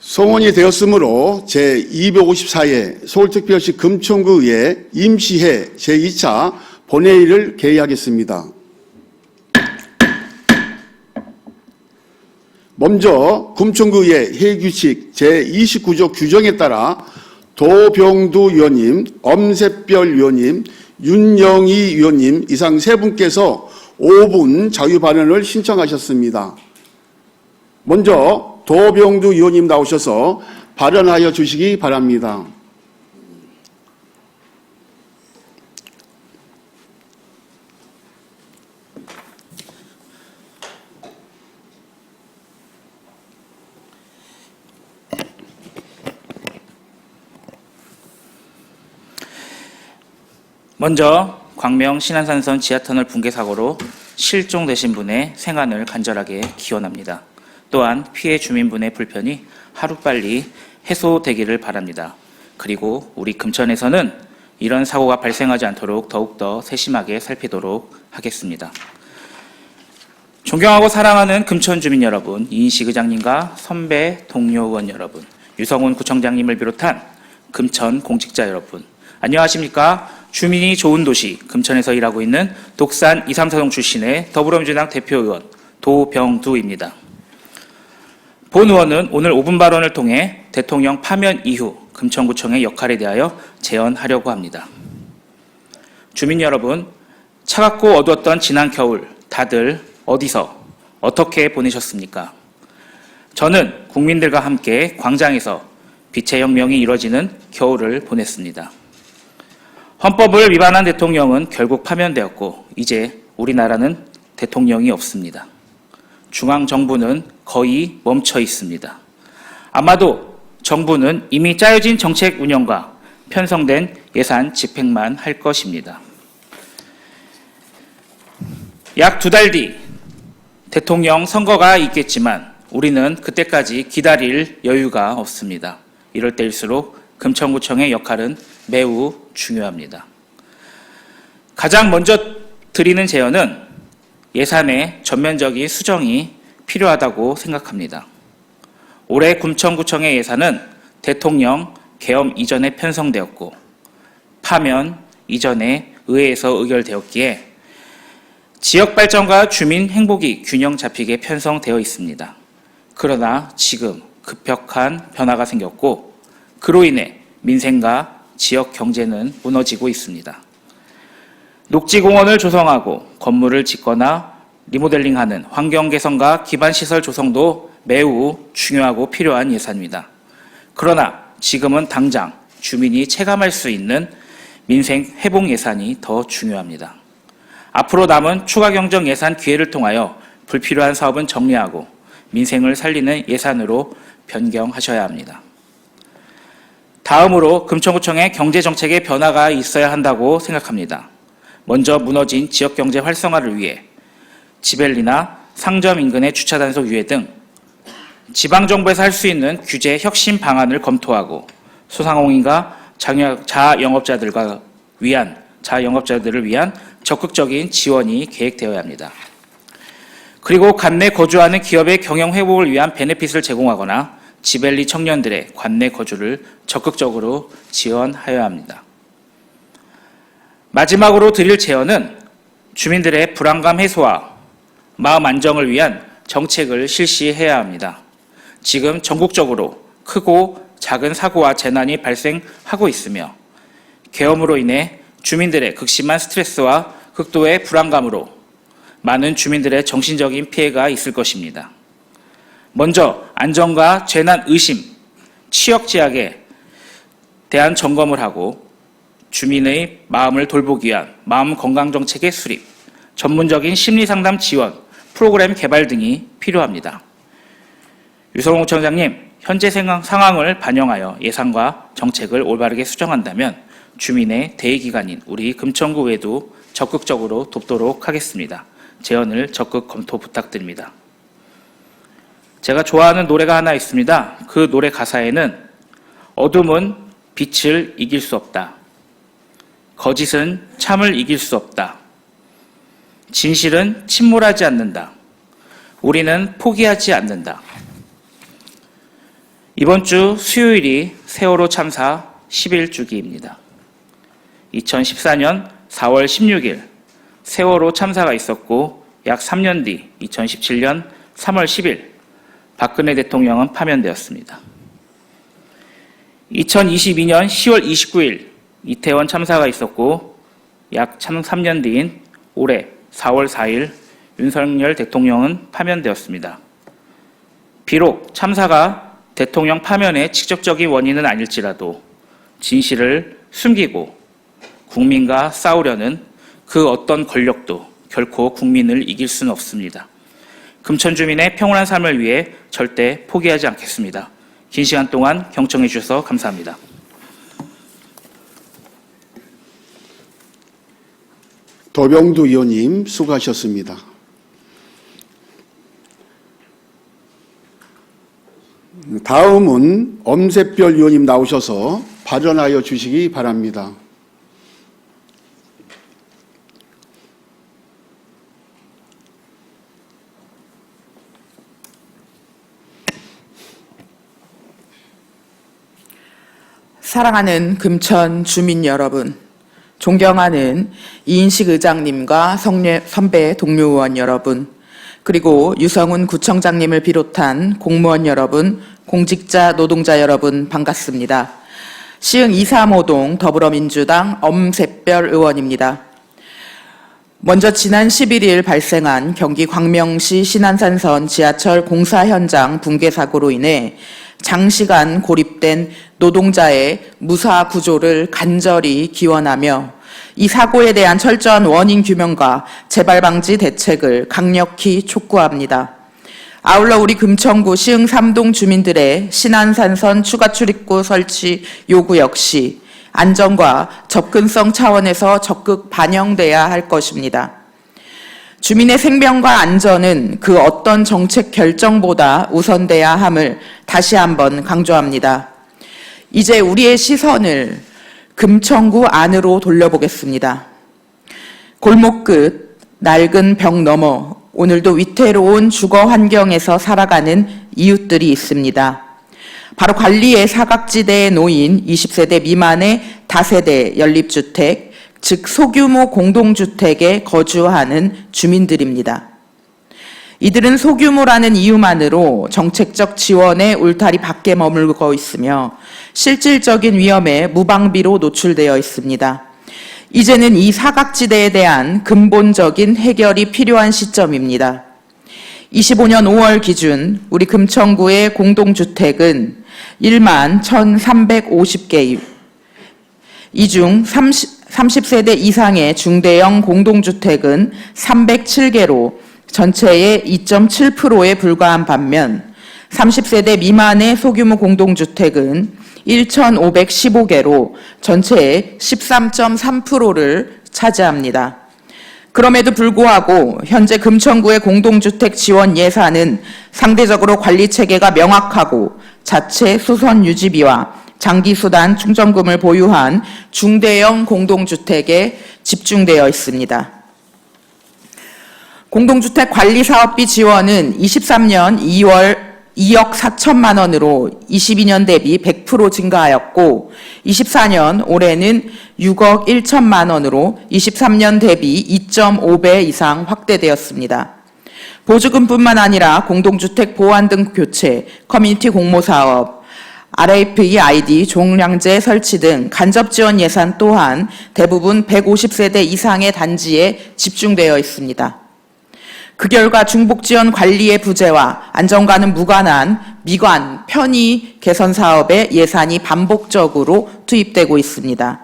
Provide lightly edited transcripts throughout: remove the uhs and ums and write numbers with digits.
송원이 되었으므로 제254회 서울특별시 금천구의회 임시회 제2차 본회의를 개의하겠습니다. 먼저 금천구의회 회의규칙 제29조 규정에 따라 도병두 의원님, 엄세별 의원님, 윤영희 의원님 이상 세 분께서 5분 자유발언을 신청하셨습니다. 먼저 도병두 의원님 나오셔서 발언하여 주시기 바랍니다. 먼저 광명 신안산선 지하터널 붕괴 사고로 실종되신 분의 생안을 간절하게 기원합니다. 또한 피해 주민분의 불편이 하루빨리 해소되기를 바랍니다. 그리고 우리 금천에서는 이런 사고가 발생하지 않도록 더욱더 세심하게 살피도록 하겠습니다. 존경하고 사랑하는 금천 주민 여러분, 이인식 의장님과 선배 동료 의원 여러분, 유성훈 구청장님을 비롯한 금천 공직자 여러분, 안녕하십니까? 주민이 좋은 도시 금천에서 일하고 있는 독산 234동 출신의 더불어민주당 대표의원 도병두입니다. 본 의원은 오늘 5분 발언을 통해 대통령 파면 이후 금천구청의 역할에 대하여 제언하려고 합니다. 주민 여러분, 차갑고 어두웠던 지난 겨울 다들 어디서 어떻게 보내셨습니까? 저는 국민들과 함께 광장에서 빛의 혁명이 이뤄지는 겨울을 보냈습니다. 헌법을 위반한 대통령은 결국 파면되었고 이제 우리나라는 대통령이 없습니다. 중앙정부는 거의 멈춰 있습니다. 아마도 정부는 이미 짜여진 정책 운영과 편성된 예산 집행만 할 것입니다. 약 2달 뒤 대통령 선거가 있겠지만 우리는 그때까지 기다릴 여유가 없습니다. 이럴 때일수록 금천구청의 역할은 매우 중요합니다. 가장 먼저 드리는 제언은 예산의 전면적인 수정이 필요하다고 생각합니다. 올해 금천구청의 예산은 대통령 계엄 이전에 편성되었고 파면 이전에 의회에서 의결되었기에 지역 발전과 주민 행복이 균형 잡히게 편성되어 있습니다. 그러나 지금 급격한 변화가 생겼고 그로 인해 민생과 지역 경제는 무너지고 있습니다. 녹지공원을 조성하고 건물을 짓거나 리모델링하는 환경 개선과 기반시설 조성도 매우 중요하고 필요한 예산입니다. 그러나 지금은 당장 주민이 체감할 수 있는 민생 회복 예산이 더 중요합니다. 앞으로 남은 추가 경정 예산 기회를 통하여 불필요한 사업은 정리하고 민생을 살리는 예산으로 변경하셔야 합니다. 다음으로 금천구청의 경제정책에 변화가 있어야 한다고 생각합니다. 먼저 무너진 지역경제 활성화를 위해 지벨리나 상점 인근의 주차단속 유예 등 지방정부에서 할 수 있는 규제 혁신 방안을 검토하고 소상공인과 자영업자들을 위한 적극적인 지원이 계획되어야 합니다. 그리고 관내 거주하는 기업의 경영 회복을 위한 베네핏을 제공하거나 지벨리 청년들의 관내 거주를 적극적으로 지원하여야 합니다. 마지막으로 드릴 제언은 주민들의 불안감 해소와 마음 안정을 위한 정책을 실시해야 합니다. 지금 전국적으로 크고 작은 사고와 재난이 발생하고 있으며 계엄으로 인해 주민들의 극심한 스트레스와 극도의 불안감으로 많은 주민들의 정신적인 피해가 있을 것입니다. 먼저 안전과 재난 의심, 취역 제약에 대한 점검을 하고 주민의 마음을 돌보기 위한 마음 건강 정책의 수립, 전문적인 심리 상담 지원, 프로그램 개발 등이 필요합니다. 유성훈 구청장님, 현재 상황을 반영하여 예산과 정책을 올바르게 수정한다면 주민의 대의기관인 우리 금천구에도 적극적으로 돕도록 하겠습니다. 제언을 적극 검토 부탁드립니다. 제가 좋아하는 노래가 하나 있습니다. 그 노래 가사에는 어둠은 빛을 이길 수 없다. 거짓은 참을 이길 수 없다. 진실은 침몰하지 않는다. 우리는 포기하지 않는다. 이번 주 수요일이 세월호 참사 11주기입니다. 2014년 4월 16일 세월호 참사가 있었고 약 3년 뒤 2017년 3월 10일 박근혜 대통령은 파면되었습니다. 2022년 10월 29일 이태원 참사가 있었고 약 3년 뒤인 올해 4월 4일 윤석열 대통령은 파면되었습니다. 비록 참사가 대통령 파면의 직접적인 원인은 아닐지라도 진실을 숨기고 국민과 싸우려는 그 어떤 권력도 결코 국민을 이길 수는 없습니다. 금천 주민의 평온한 삶을 위해 절대 포기하지 않겠습니다. 긴 시간 동안 경청해 주셔서 감사합니다. 도병두 의원님 수고하셨습니다. 다음은 엄세별 의원님 나오셔서 발언하여 주시기 바랍니다. 사랑하는 금천 주민 여러분, 존경하는 이인식 의장님과 선배 동료 의원 여러분, 그리고 유성훈 구청장님을 비롯한 공무원 여러분, 공직자, 노동자 여러분 반갑습니다. 시흥 235동 더불어민주당 엄세별 의원입니다. 먼저 지난 11일 발생한 경기 광명시 신안산선 지하철 공사 현장 붕괴 사고로 인해 장시간 고립된 노동자의 무사 구조를 간절히 기원하며 이 사고에 대한 철저한 원인 규명과 재발 방지 대책을 강력히 촉구합니다. 아울러 우리 금천구 시흥 3동 주민들의 신안산선 추가 출입구 설치 요구 역시 안전과 접근성 차원에서 적극 반영돼야 할 것입니다. 주민의 생명과 안전은 그 어떤 정책 결정보다 우선돼야 함을 다시 한번 강조합니다. 이제 우리의 시선을 금천구 안으로 돌려보겠습니다. 골목 끝 낡은 벽 너머 오늘도 위태로운 주거 환경에서 살아가는 이웃들이 있습니다. 바로 관리의 사각지대에 놓인 20세대 미만의 다세대 연립주택, 즉 소규모 공동주택에 거주하는 주민들입니다. 이들은 소규모라는 이유만으로 정책적 지원의 울타리 밖에 머물고 있으며 실질적인 위험에 무방비로 노출되어 있습니다. 이제는 이 사각지대에 대한 근본적인 해결이 필요한 시점입니다. 25년 5월 기준 우리 금천구의 공동주택은 1만 1,350개, 이 중 30세대 이상의 중대형 공동주택은 307개로 전체의 2.7%에 불과한 반면 30세대 미만의 소규모 공동주택은 1,515개로 전체의 13.3%를 차지합니다. 그럼에도 불구하고 현재 금천구의 공동주택 지원 예산은 상대적으로 관리체계가 명확하고 자체 수선 유지비와 장기수단 충전금을 보유한 중대형 공동주택에 집중되어 있습니다. 공동주택 관리사업비 지원은 23년 2월 2억 4천만 원으로 22년 대비 100% 증가하였고 24년 올해는 6억 1천만 원으로 23년 대비 2.5배 이상 확대되었습니다. 보조금뿐만 아니라 공동주택 보완등 교체, 커뮤니티 공모사업, RFID 종량제 설치 등 간접 지원 예산 또한 대부분 150세대 이상의 단지에 집중되어 있습니다. 그 결과 중복지원 관리의 부재와 안전과는 무관한 미관, 편의 개선 사업에 예산이 반복적으로 투입되고 있습니다.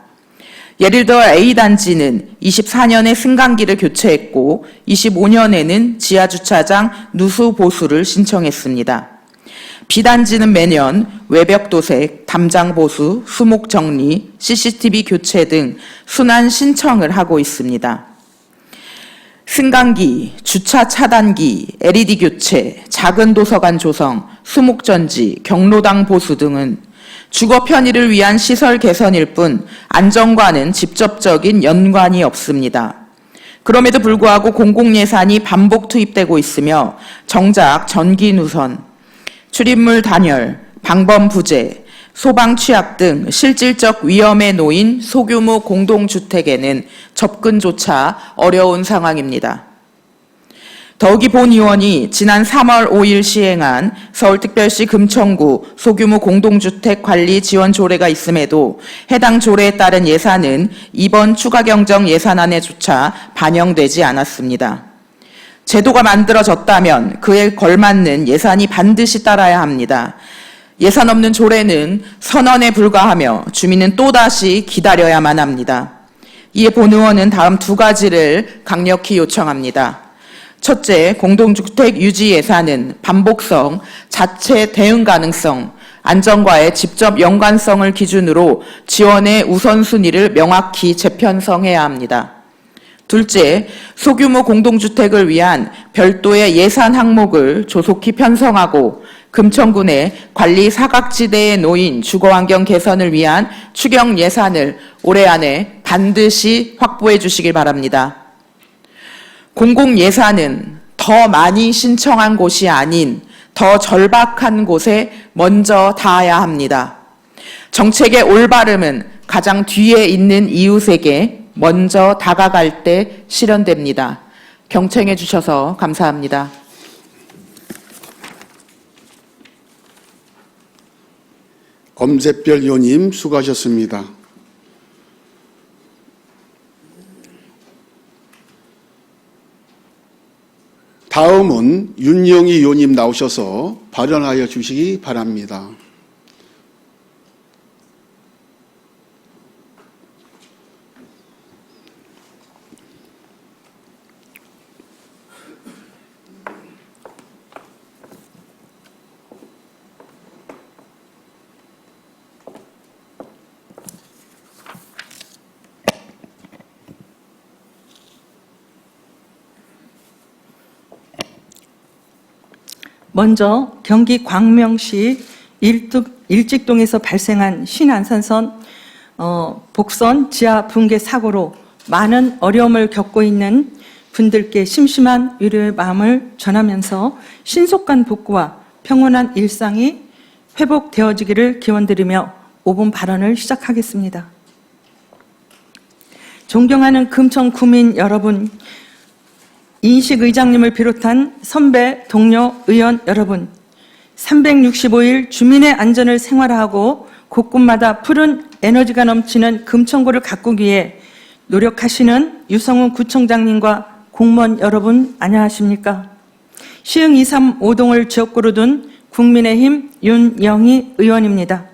예를 들어 A단지는 24년에 승강기를 교체했고 25년에는 지하주차장 누수 보수를 신청했습니다. B단지는 매년 외벽 도색, 담장 보수, 수목 정리, CCTV 교체 등 순환 신청을 하고 있습니다. 승강기, 주차 차단기, LED 교체, 작은 도서관 조성, 수목전지, 경로당 보수 등은 주거 편의를 위한 시설 개선일 뿐 안전과는 직접적인 연관이 없습니다. 그럼에도 불구하고 공공예산이 반복 투입되고 있으며 정작 전기 누선, 출입물 단열, 방범부재, 소방취약 등 실질적 위험에 놓인 소규모 공동주택에는 접근조차 어려운 상황입니다. 더욱이 본 의원이 지난 3월 5일 시행한 서울특별시 금천구 소규모 공동주택 관리 지원 조례가 있음에도 해당 조례에 따른 예산은 이번 추가경정 예산안에조차 반영되지 않았습니다. 제도가 만들어졌다면 그에 걸맞는 예산이 반드시 따라야 합니다. 예산 없는 조례는 선언에 불과하며 주민은 또다시 기다려야만 합니다. 이에 본 의원은 다음 두 가지를 강력히 요청합니다. 첫째, 공동주택 유지 예산은 반복성, 자체 대응 가능성, 안전과의 직접 연관성을 기준으로 지원의 우선순위를 명확히 재편성해야 합니다. 둘째, 소규모 공동주택을 위한 별도의 예산 항목을 조속히 편성하고 금천구 내 관리 사각지대에 놓인 주거환경 개선을 위한 추경 예산을 올해 안에 반드시 확보해 주시길 바랍니다. 공공예산은 더 많이 신청한 곳이 아닌 더 절박한 곳에 먼저 닿아야 합니다. 정책의 올바름은 가장 뒤에 있는 이웃에게 먼저 다가갈 때 실현됩니다. 경청해 주셔서 감사합니다. 검색별 의원님 수고하셨습니다. 다음은 윤영희 의원님 나오셔서 발언하여 주시기 바랍니다. 먼저 경기 광명시 일직동에서 발생한 신안산선 복선 지하 붕괴 사고로 많은 어려움을 겪고 있는 분들께 심심한 위로의 마음을 전하면서 신속한 복구와 평온한 일상이 회복되어지기를 기원드리며 5분 발언을 시작하겠습니다. 존경하는 금천 구민 여러분, 이인식 의장님을 비롯한 선배, 동료, 의원 여러분, 365일 주민의 안전을 생활화하고 곳곳마다 푸른 에너지가 넘치는 금천구를 가꾸기 위해 노력하시는 유성훈 구청장님과 공무원 여러분 안녕하십니까? 시흥 2, 3, 5동을 지역구로 둔 국민의힘 윤영희 의원입니다.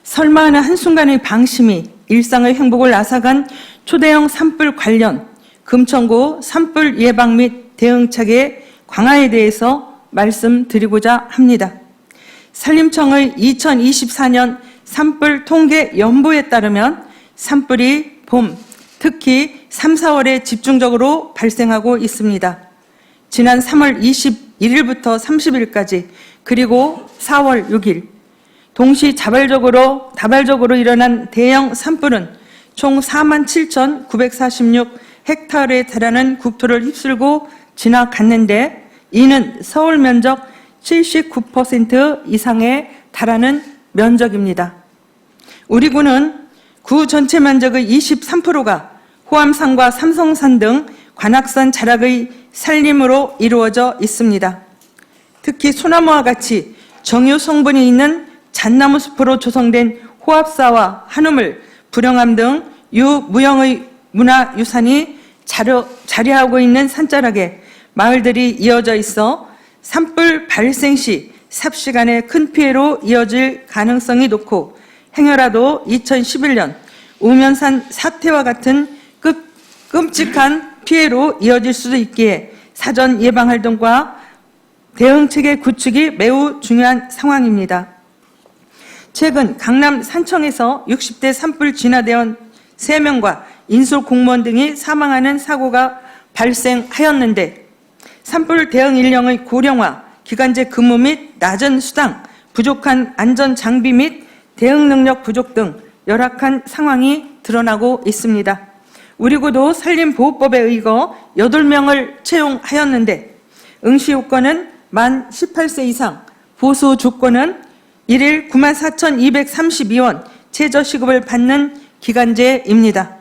설마하는 한순간의 방심이 일상의 행복을 앗아간 초대형 산불 관련 금천구 산불 예방 및 대응책의 강화에 대해서 말씀드리고자 합니다. 산림청의 2024년 산불 통계 연보에 따르면 산불이 봄, 특히 3, 4월에 집중적으로 발생하고 있습니다. 지난 3월 21일부터 30일까지 그리고 4월 6일 동시 다발적으로 일어난 대형 산불은 총 47,946 헥타르에 달하는 국토를 휩쓸고 지나갔는데 이는 서울 면적 79% 이상에 달하는 면적입니다. 우리 구는 구 전체 면적의 23%가 호암산과 삼성산 등 관악산 자락의 산림으로 이루어져 있습니다. 특히 소나무와 같이 정유 성분이 있는 잣나무 숲으로 조성된 호합사와 한우물, 불영암 등 유무형의 문화유산이 자리하고 있는 산자락에 마을들이 이어져 있어 산불 발생 시 삽시간에 큰 피해로 이어질 가능성이 높고 행여라도 2011년 우면산 사태와 같은 끔찍한 피해로 이어질 수도 있기에 사전 예방활동과 대응체계 구축이 매우 중요한 상황입니다. 최근 강남 산청에서 60대 산불 진화대원 3명과 인솔 공무원 등이 사망하는 사고가 발생하였는데 산불 대응 인력의 고령화, 기간제 근무 및 낮은 수당, 부족한 안전 장비 및 대응 능력 부족 등 열악한 상황이 드러나고 있습니다. 우리 구도 산림보호법에 의거 8명을 채용하였는데 응시 요건은 만 18세 이상, 보수 조건은 1일 94,232원 최저시급을 받는 기간제입니다.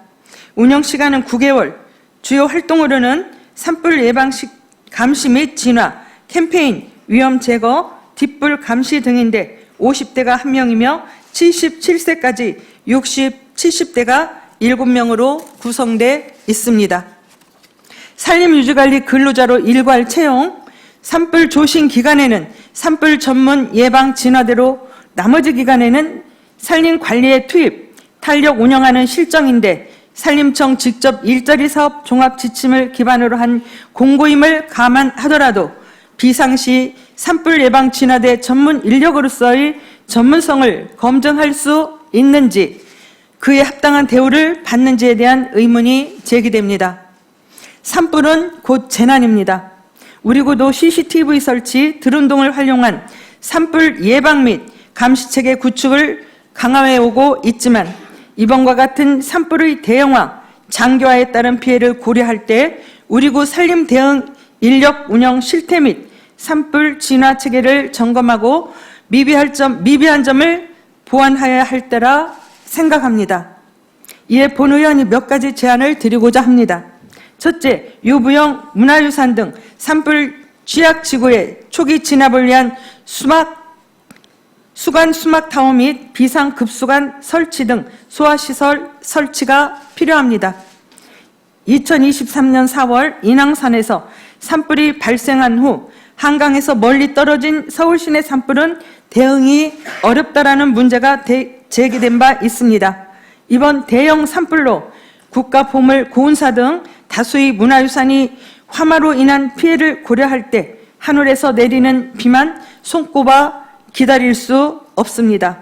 운영시간은 9개월, 주요 활동으로는 산불 예방 감시 및 진화, 캠페인, 위험 제거, 뒷불 감시 등인데 50대가 1명이며 77세까지 70대가 7명으로 구성돼 있습니다. 산림유지관리 근로자로 일괄 채용, 산불 조심 기간에는 산불 전문 예방 진화대로, 나머지 기간에는 산림관리에 투입, 탄력 운영하는 실정인데 산림청 직접 일자리 사업 종합 지침을 기반으로 한 공고임을 감안하더라도 비상시 산불 예방 진화대 전문 인력으로서의 전문성을 검증할 수 있는지, 그에 합당한 대우를 받는지에 대한 의문이 제기됩니다. 산불은 곧 재난입니다. 우리 구도 CCTV 설치, 드론등을 활용한 산불 예방 및 감시체계 구축을 강화해 오고 있지만 이번과 같은 산불의 대형화, 장기화에 따른 피해를 고려할 때 우리 구 산림 대응 인력 운영 실태 및 산불 진화 체계를 점검하고 미비한 점을 보완해야 할 때라 생각합니다. 이에 본 의원이 몇 가지 제안을 드리고자 합니다. 첫째, 유부영, 문화유산 등 산불 취약지구의 초기 진압을 위한 수관 수막타워 및 비상급수관 설치 등 소화시설 설치가 필요합니다. 2023년 4월 인왕산에서 산불이 발생한 후 한강에서 멀리 떨어진 서울 시내 산불은 대응이 어렵다라는 문제가 제기된 바 있습니다. 이번 대형 산불로 국가보물 고운사 등 다수의 문화유산이 화마로 인한 피해를 고려할 때 하늘에서 내리는 비만 손꼽아 기다릴 수 없습니다.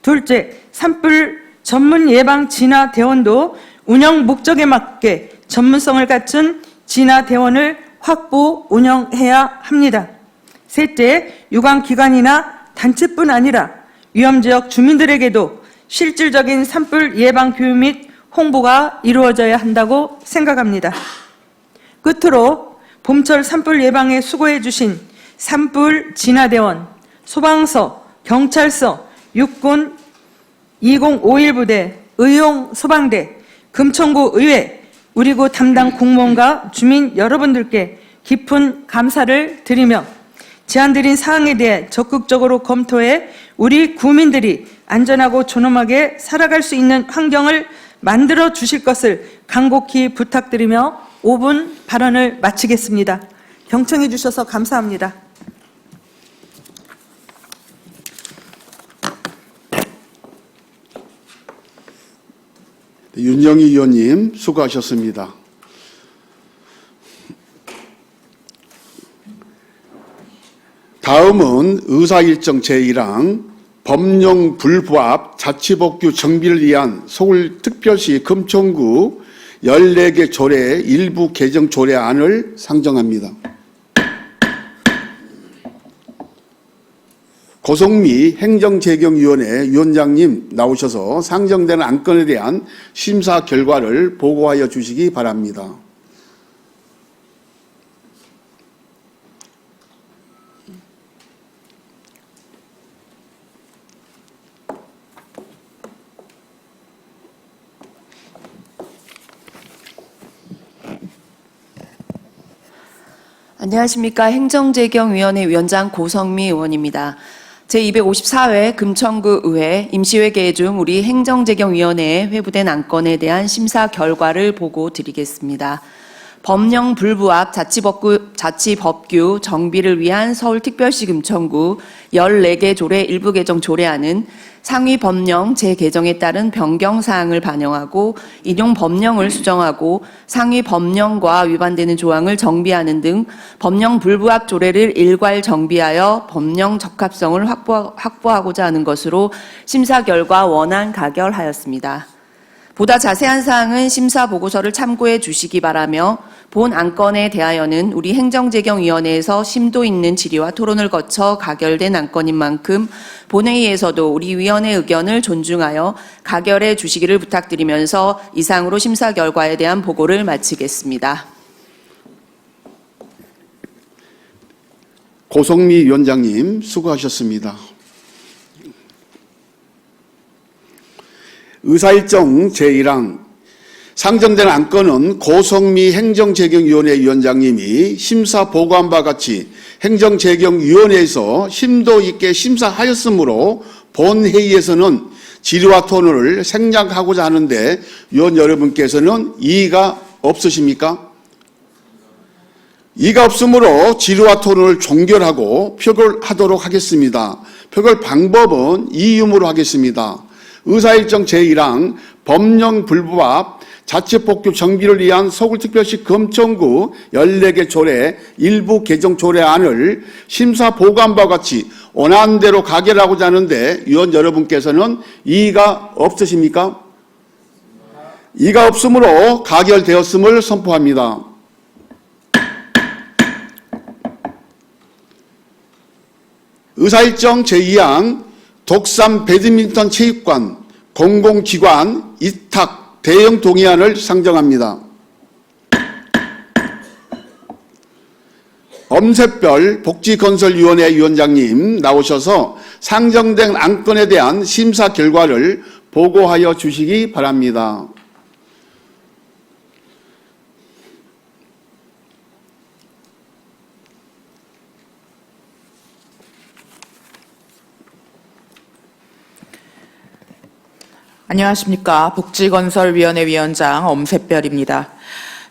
둘째, 산불 전문 예방 진화 대원도 운영 목적에 맞게 전문성을 갖춘 진화 대원을 확보 운영해야 합니다. 셋째, 유관기관이나 단체뿐 아니라 위험지역 주민들에게도 실질적인 산불 예방 교육 및 홍보가 이루어져야 한다고 생각합니다. 끝으로 봄철 산불 예방에 수고해 주신 산불 진화대원, 소방서, 경찰서, 육군 2051 부대, 의용 소방대, 금천구 의회, 우리 구 담당 공무원과 주민 여러분들께 깊은 감사를 드리며 제안드린 사항에 대해 적극적으로 검토해 우리 구민들이 안전하고 존엄하게 살아갈 수 있는 환경을 만들어 주실 것을 간곡히 부탁드리며 5분 발언을 마치겠습니다. 경청해 주셔서 감사합니다. 윤영희 의원님 수고하셨습니다. 다음은 의사일정 제1항 법령 불부합 자치법규 정비를 위한 서울특별시 금천구 14개 조례 일부 개정 조례안을 상정합니다. 고성미 행정재경위원회 위원장님 나오셔서 상정되는 안건에 대한 심사 결과를 보고하여 주시기 바랍니다. 안녕하십니까. 행정재경위원회 위원장 고성미 의원입니다. 제254회 금천구 의회 임시회 개회 중 우리 행정재경위원회에 회부된 안건에 대한 심사 결과를 보고 드리겠습니다. 법령 불부합 자치법규 정비를 위한 서울특별시 금천구 14개 조례 일부 개정 조례안은 상위 법령 재개정에 따른 변경사항을 반영하고 인용 법령을 수정하고 상위 법령과 위반되는 조항을 정비하는 등 법령 불부합 조례를 일괄 정비하여 법령 적합성을 확보하고자 하는 것으로 심사 결과 원안 가결하였습니다. 보다 자세한 사항은 심사 보고서를 참고해 주시기 바라며 본 안건에 대하여는 우리 행정재경위원회에서 심도 있는 질의와 토론을 거쳐 가결된 안건인 만큼 본회의에서도 우리 위원회 의견을 존중하여 가결해 주시기를 부탁드리면서 이상으로 심사 결과에 대한 보고를 마치겠습니다. 고성미 위원장님 수고하셨습니다. 의사일정 제1항 상정된 안건은 고성미 행정재경위원회 위원장님이 심사 보고한 바 같이 행정재경위원회에서 심도 있게 심사하였으므로 본회의에서는 질의와 토론을 생략하고자 하는데 위원 여러분께서는 이의가 없으십니까? 이의가 없으므로 질의와 토론을 종결하고 표결하도록 하겠습니다. 표결 방법은 이의음으로 하겠습니다. 의사일정 제1항 법령 불부합 자치복귀 정비를 위한 서울특별시 금천구 14개 조례 일부 개정 조례안을 심사 보고한 바와 같이 원하는 대로 가결하고자 하는데 위원 여러분께서는 이의가 없으십니까? 이의가 없으므로 가결되었음을 선포합니다. 의사일정 제2항 독산 배드민턴 체육관 공공기관 이탁 대형 동의안을 상정합니다. 엄새별 복지건설위원회 위원장님 나오셔서 상정된 안건에 대한 심사 결과를 보고하여 주시기 바랍니다. 안녕하십니까. 복지건설위원회 위원장 엄새별입니다.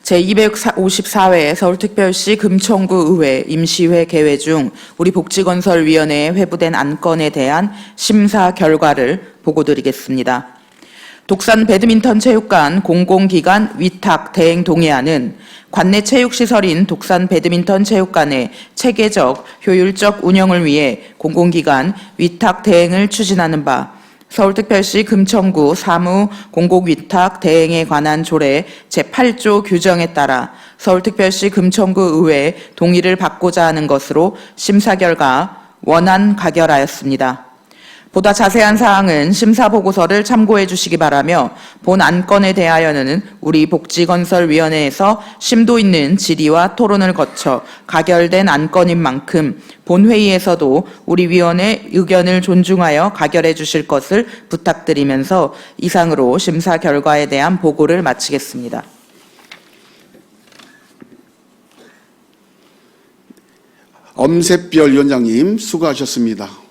제254회 서울특별시 금천구 의회 임시회 개회 중 우리 복지건설위원회에 회부된 안건에 대한 심사 결과를 보고드리겠습니다. 독산 배드민턴 체육관 공공기관 위탁 대행 동의안은 관내 체육시설인 독산 배드민턴 체육관의 체계적 효율적 운영을 위해 공공기관 위탁 대행을 추진하는 바 서울특별시 금천구 사무 공공위탁 대행에 관한 조례 제8조 규정에 따라 서울특별시 금천구 의회에 동의를 받고자 하는 것으로 심사 결과 원안 가결하였습니다. 보다 자세한 사항은 심사보고서를 참고해 주시기 바라며 본 안건에 대하여는 우리 복지건설위원회에서 심도 있는 질의와 토론을 거쳐 가결된 안건인 만큼 본회의에서도 우리 위원회 의견을 존중하여 가결해 주실 것을 부탁드리면서 이상으로 심사 결과에 대한 보고를 마치겠습니다. 엄새별 위원장님 수고하셨습니다.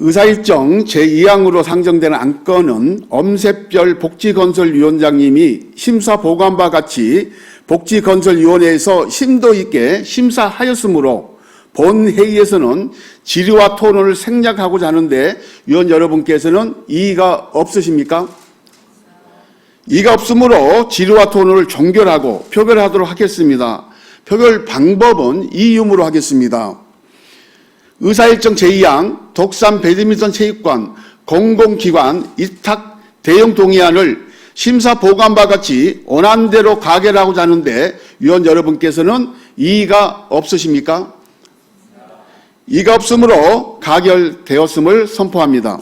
의사일정 제2항으로 상정되는 안건은 엄새별 복지건설위원장님이 심사보고한 바 같이 복지건설위원회에서 심도 있게 심사하였으므로 본회의에서는 질의와 토론을 생략하고자 하는데 위원 여러분께서는 이의가 없으십니까? 이의가 없으므로 질의와 토론을 종결하고 표결하도록 하겠습니다. 표결 방법은 이의음으로 하겠습니다. 의사일정 제2항 독산 배드민턴 체육관 공공기관 이탁 대형 동의안을 심사 보고한 바 같이 원하는 대로 가결하고자 하는데 위원 여러분께서는 이의가 없으십니까? 이의가 없으므로 가결되었음을 선포합니다.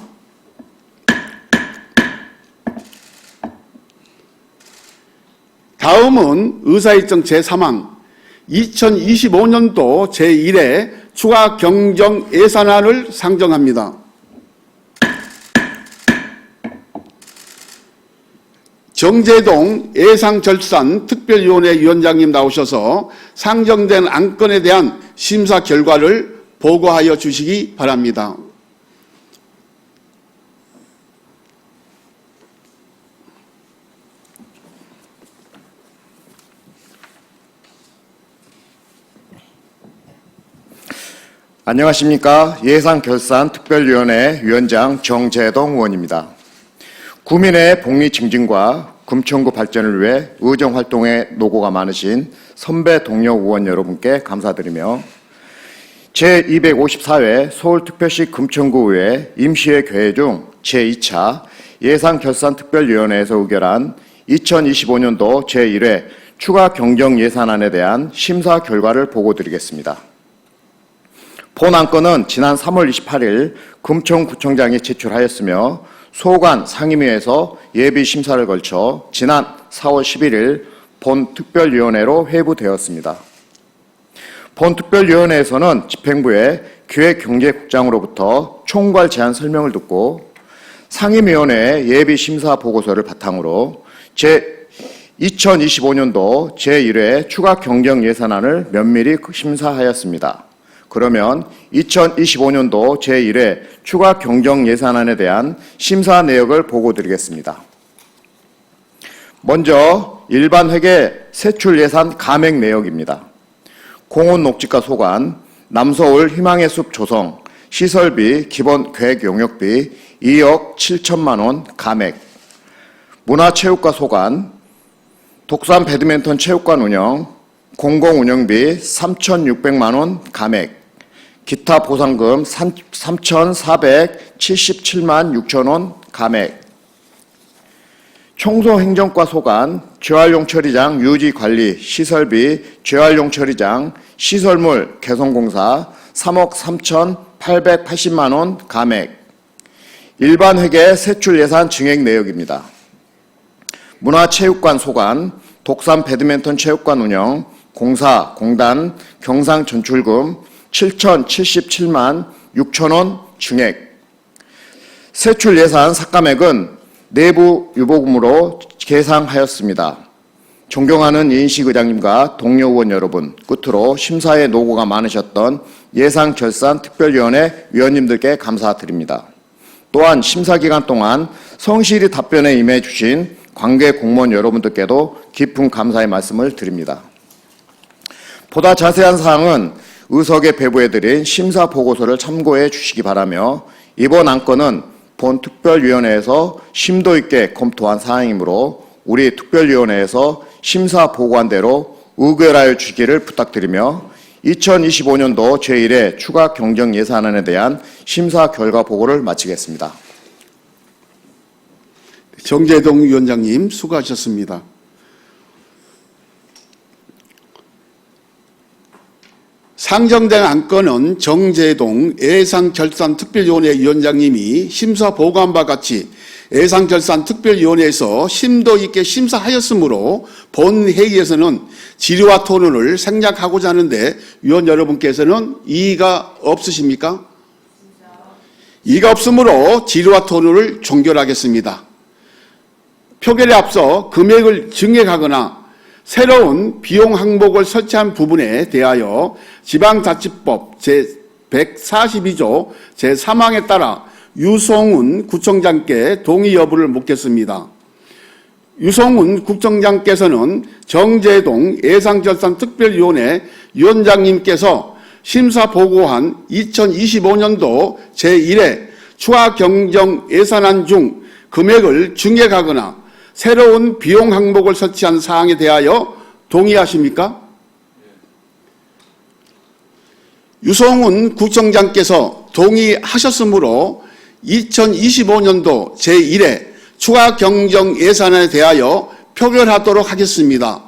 다음은 의사일정 제3항 2025년도 제1회 추가 경정 예산안을 상정합니다. 정재동 예상절산 특별위원회 위원장님 나오셔서 상정된 안건에 대한 심사 결과를 보고하여 주시기 바랍니다. 안녕하십니까. 예산결산특별위원회 위원장 정재동 의원입니다. 구민의 복리 증진과 금천구 발전을 위해 의정활동에 노고가 많으신 선배 동료 의원 여러분께 감사드리며 제254회 서울특별시 금천구의회 임시회 개회 중 제2차 예산결산특별위원회에서 의결한 2025년도 제1회 추가 경정 예산안에 대한 심사 결과를 보고드리겠습니다. 본 안건은 지난 3월 28일 금천구청장이 제출하였으며 소관 상임위에서 예비 심사를 걸쳐 지난 4월 11일 본특별위원회로 회부되었습니다. 본특별위원회에서는 집행부의 기획경제국장으로부터 총괄 제안 설명을 듣고 상임위원회의 예비심사 보고서를 바탕으로 2025년도 제1회 추가 경정 예산안을 면밀히 심사하였습니다. 그러면 2025년도 제1회 추가 경정 예산안에 대한 심사 내역을 보고드리겠습니다. 먼저 일반 회계 세출 예산 감액 내역입니다. 공원 녹지가 소관, 남서울 희망의 숲 조성, 시설비 기본 계획 용역비 2억 7천만 원 감액, 문화체육과 소관, 독산 배드민턴 체육관 운영, 공공운영비 3,600만 원 감액, 기타 보상금 3,477만 6천 원 감액, 청소행정과 소관, 재활용 처리장 유지관리 시설비 재활용 처리장 시설물 개선공사 3억 3,880만 원 감액, 일반 회계 세출 예산 증액 내역입니다. 문화체육관 소관, 독산 배드민턴 체육관 운영, 공사, 공단, 경상 전출금 7,077만 6천 원 증액, 세출 예산 삭감액은 내부 유보금으로 계상하였습니다. 존경하는 이인식 의장님과 동료 의원 여러분, 끝으로 심사에 노고가 많으셨던 예상결산특별위원회 위원님들께 감사드립니다. 또한 심사 기간 동안 성실히 답변에 임해 주신 관계 공무원 여러분들께도 깊은 감사의 말씀을 드립니다. 보다 자세한 사항은 의석에 배부해드린 심사 보고서를 참고해 주시기 바라며, 이번 안건은 본 특별위원회에서 심도 있게 검토한 사항이므로 우리 특별위원회에서 심사 보고한 대로 의결하여 주시기를 부탁드리며, 2025년도 제1회 추가 경정 예산안에 대한 심사 결과 보고를 마치겠습니다. 정재동 위원장님 수고하셨습니다. 상정된 안건은 정재동 예산결산특별위원회 위원장님이 심사 보고한 바 같이 예산결산특별위원회에서 심도 있게 심사하였으므로 본 회의에서는 질의와 토론을 생략하고자 하는데, 위원 여러분께서는 이의가 없으십니까? 이의가 없으므로 질의와 토론을 종결하겠습니다. 표결에 앞서 금액을 증액하거나 새로운 비용 항목을 설치한 부분에 대하여 지방자치법 제142조 제3항에 따라 유성훈 구청장께 동의 여부를 묻겠습니다. 유성훈 구청장께서는 정재동 예산결산특별위원회 위원장님께서 심사 보고한 2025년도 제1회 추가 경정 예산안 중 금액을 증액하거나 새로운 비용 항목을 설치한 사항에 대하여 동의하십니까? 유성훈 구청장께서 동의하셨으므로 2025년도 제1회 추가 경정 예산안에 대하여 표결하도록 하겠습니다.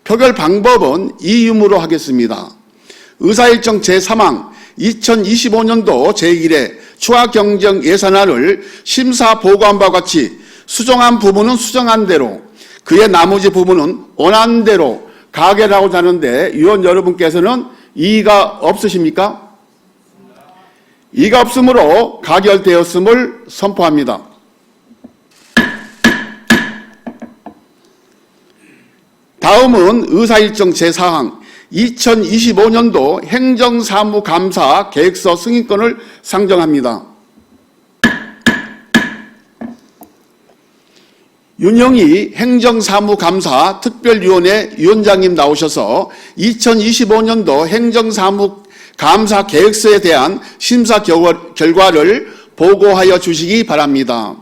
표결 방법은 이유로 하겠습니다. 의사일정 제3항 2025년도 제1회 추가 경정 예산안을 심사 보고한 바와 같이 수정한 부분은 수정한 대로, 그의 나머지 부분은 원한 대로 가결하고자 하는데, 위원 여러분께서는 이의가 없으십니까? 이의가 없으므로 가결되었음을 선포합니다. 다음은 의사일정 제4항 2025년도 행정사무감사 계획서 승인권을 상정합니다. 윤영희 행정사무감사 특별위원회 위원장님 나오셔서 2025년도 행정사무감사 계획서에 대한 심사 결과를 보고하여 주시기 바랍니다.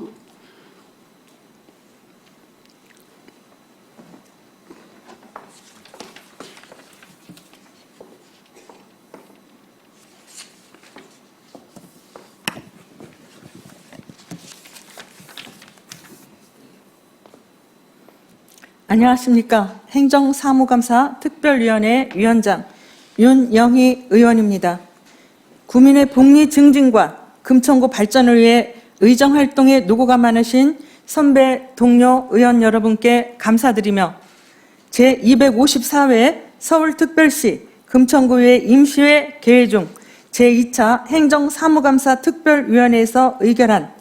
안녕하십니까. 행정사무감사 특별위원회 위원장 윤영희 의원입니다. 구민의 복리 증진과 금천구 발전을 위해 의정활동에 노고가 많으신 선배 동료 의원 여러분께 감사드리며, 제254회 서울특별시 금천구의회 임시회 개회 중 제2차 행정사무감사 특별위원회에서 의결한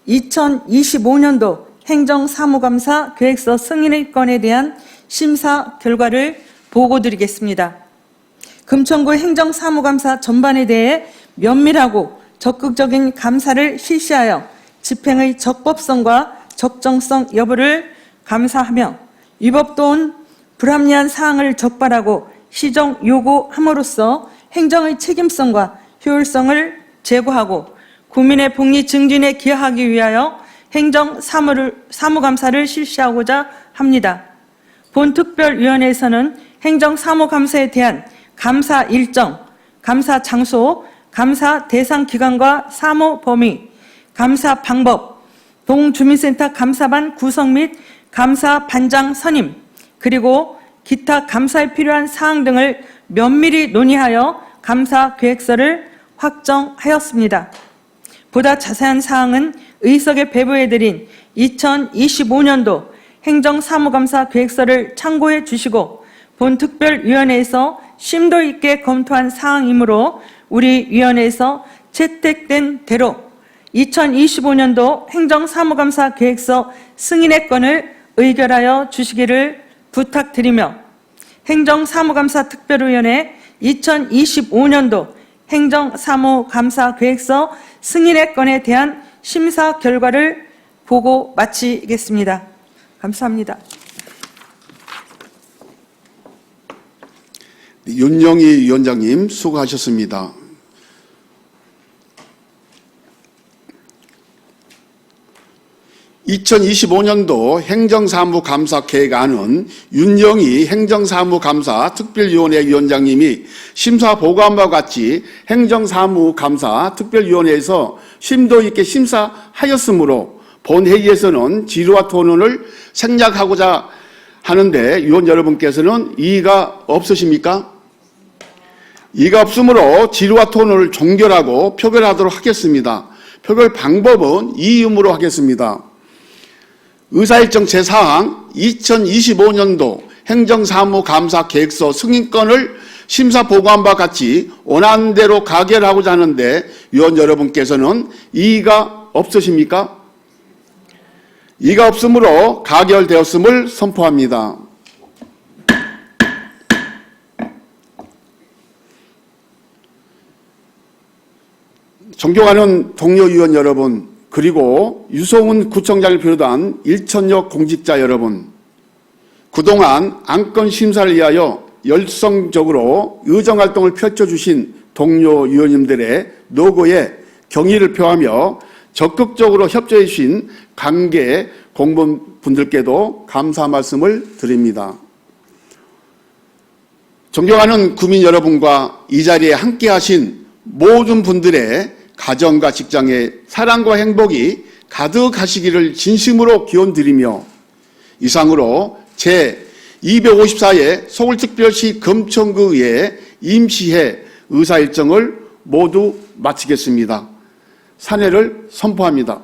2025년도 행정사무감사 계획서 승인의 건에 대한 심사 결과를 보고드리겠습니다. 금천구 행정사무감사 전반에 대해 면밀하고 적극적인 감사를 실시하여 집행의 적법성과 적정성 여부를 감사하며 위법 또는 불합리한 사항을 적발하고 시정 요구함으로써 행정의 책임성과 효율성을 제고하고 국민의 복리 증진에 기여하기 위하여 행정사무감사를 실시하고자 합니다. 본 특별위원회에서는 행정사무감사에 대한 감사 일정, 감사 장소, 감사 대상 기관과 사무 범위, 감사 방법, 동주민센터 감사반 구성 및 감사 반장 선임, 그리고 기타 감사에 필요한 사항 등을 면밀히 논의하여 감사 계획서를 확정하였습니다. 보다 자세한 사항은 의석에 배부해드린 2025년도 행정사무감사 계획서를 참고해 주시고 본 특별위원회에서 심도 있게 검토한 사항이므로 우리 위원회에서 채택된 대로 2025년도 행정사무감사 계획서 승인의 건을 의결하여 주시기를 부탁드리며 행정사무감사 특별위원회 2025년도 행정사무감사 계획서 승인의 건에 대한 심사 결과를 보고 마치겠습니다. 감사합니다. 윤영희 위원장님 수고하셨습니다. (2025년도) 행정사무감사 계획안은 윤영희 행정사무감사 특별위원회 위원장님이 심사 보고한 바와 같이 행정사무감사 특별위원회에서 심도 있게 심사하였으므로 본 회의에서는 질의와 토론을 생략하고자 하는데 위원 여러분께서는 이의가 없으십니까? 이의가 없으므로 질의와 토론을 종결하고 표결하도록 하겠습니다. 표결 방법은 이의음으로 하겠습니다. 의사일정 제4항 2025년도 행정사무감사 계획서 승인건을 심사 보고한 바와 같이 원하는 대로 가결하고자 하는데 위원 여러분께서는 이의가 없으십니까? 이의가 없으므로 가결되었음을 선포합니다. 존경하는 동료 위원 여러분, 그리고 유성훈 구청장을 비롯한 일천역 공직자 여러분, 그동안 안건 심사를 위하여 열성적으로 의정활동을 펼쳐주신 동료 위원님들의 노고에 경의를 표하며 적극적으로 협조해 주신 관계 공무원분들께도 감사 말씀을 드립니다. 존경하는 구민 여러분과 이 자리에 함께하신 모든 분들의 가정과 직장에 사랑과 행복이 가득하시기를 진심으로 기원드리며 이상으로 제254회 서울특별시 금천구의회 임시회 의사일정을 모두 마치겠습니다. 산회를 선포합니다.